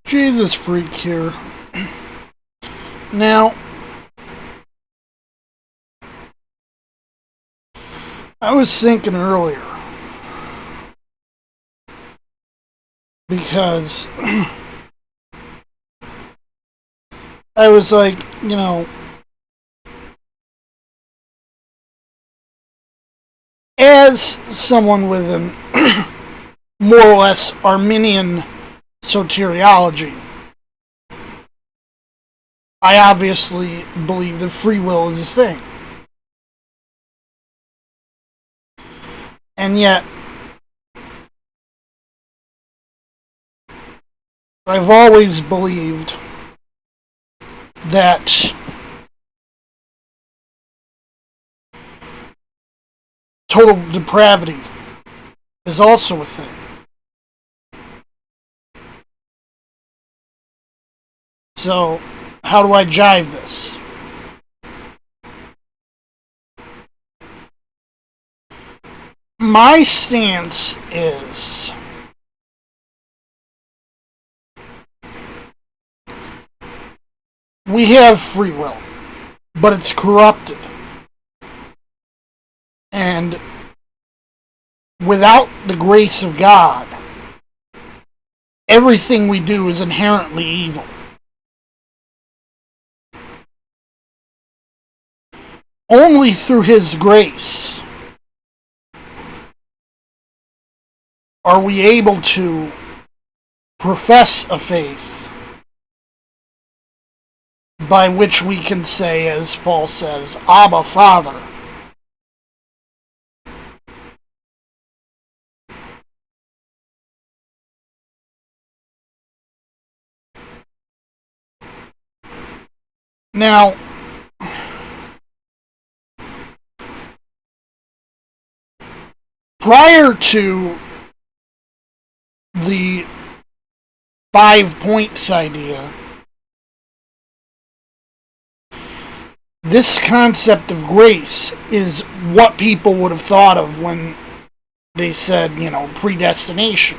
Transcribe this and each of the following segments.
Jesus freak here. Now, I was thinking earlier, because I was like, as someone with an more or less Arminian soteriology, I obviously believe that free will is a thing. And yet, I've always believed that total depravity is also a thing. So, how do I jive this? My stance is we have free will, but it's corrupted. And without the grace of God, everything we do is inherently evil. Only through His grace are we able to profess a faith by which we can say, as Paul says, Abba, Father. Now, prior to the 5 points idea, this concept of grace is what people would have thought of when they said, predestination.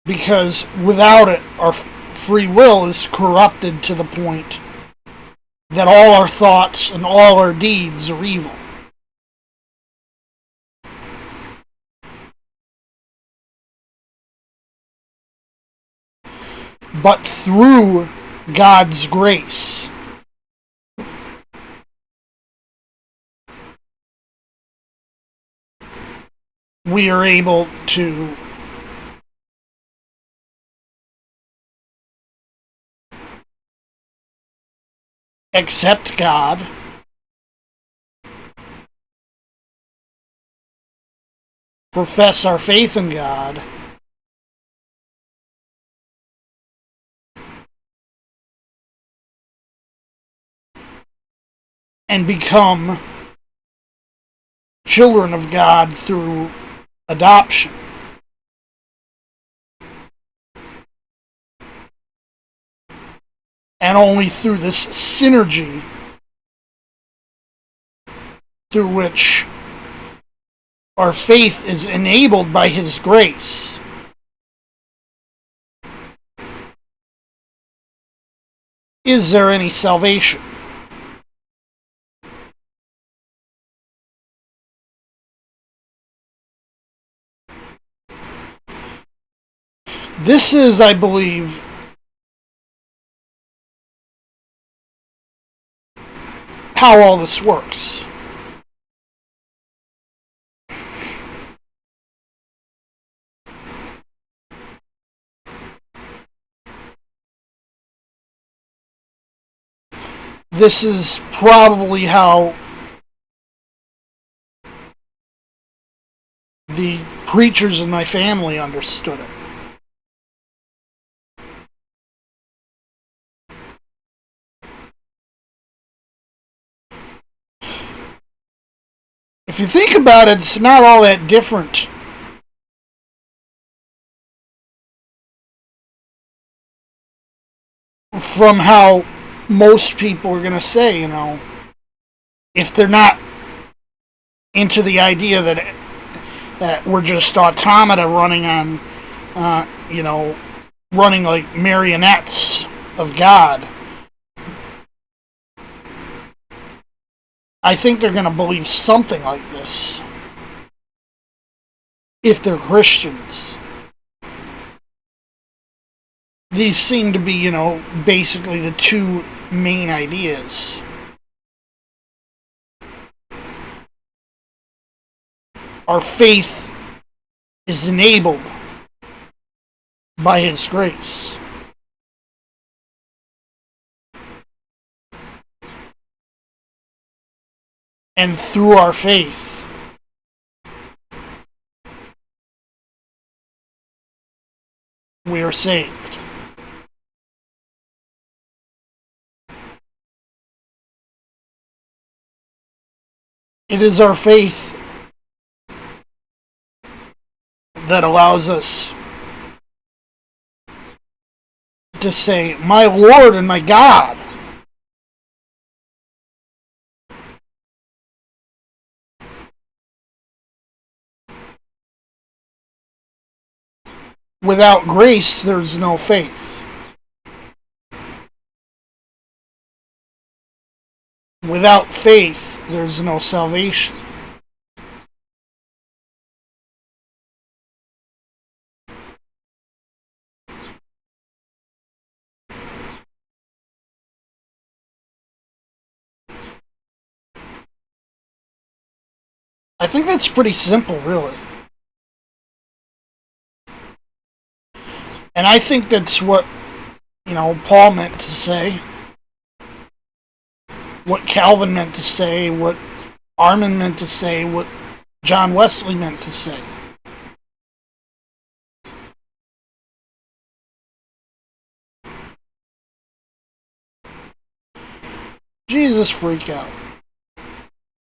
Because without it, our free will is corrupted to the point that all our thoughts and all our deeds are evil. But through God's grace, we are able to accept God, profess our faith in God, and become children of God through adoption. And only through this synergy through which our faith is enabled by His grace is there any salvation. This is, I believe, how all this works. This is probably how the preachers in my family understood it. If you think about it, it's not all that different from how most people are going to say, if they're not into the idea that we're just automata running on, you know, running like marionettes of God. I think they're going to believe something like this if they're Christians. These seem to be, basically the two main ideas. Our faith is enabled by His grace. And through our faith, we are saved. It is our faith that allows us to say, "My Lord and my God." Without grace, there's no faith. Without faith, there's no salvation. I think that's pretty simple, really. And I think that's what, Paul meant to say, what Calvin meant to say, what Armin meant to say, what John Wesley meant to say. Jesus freak out.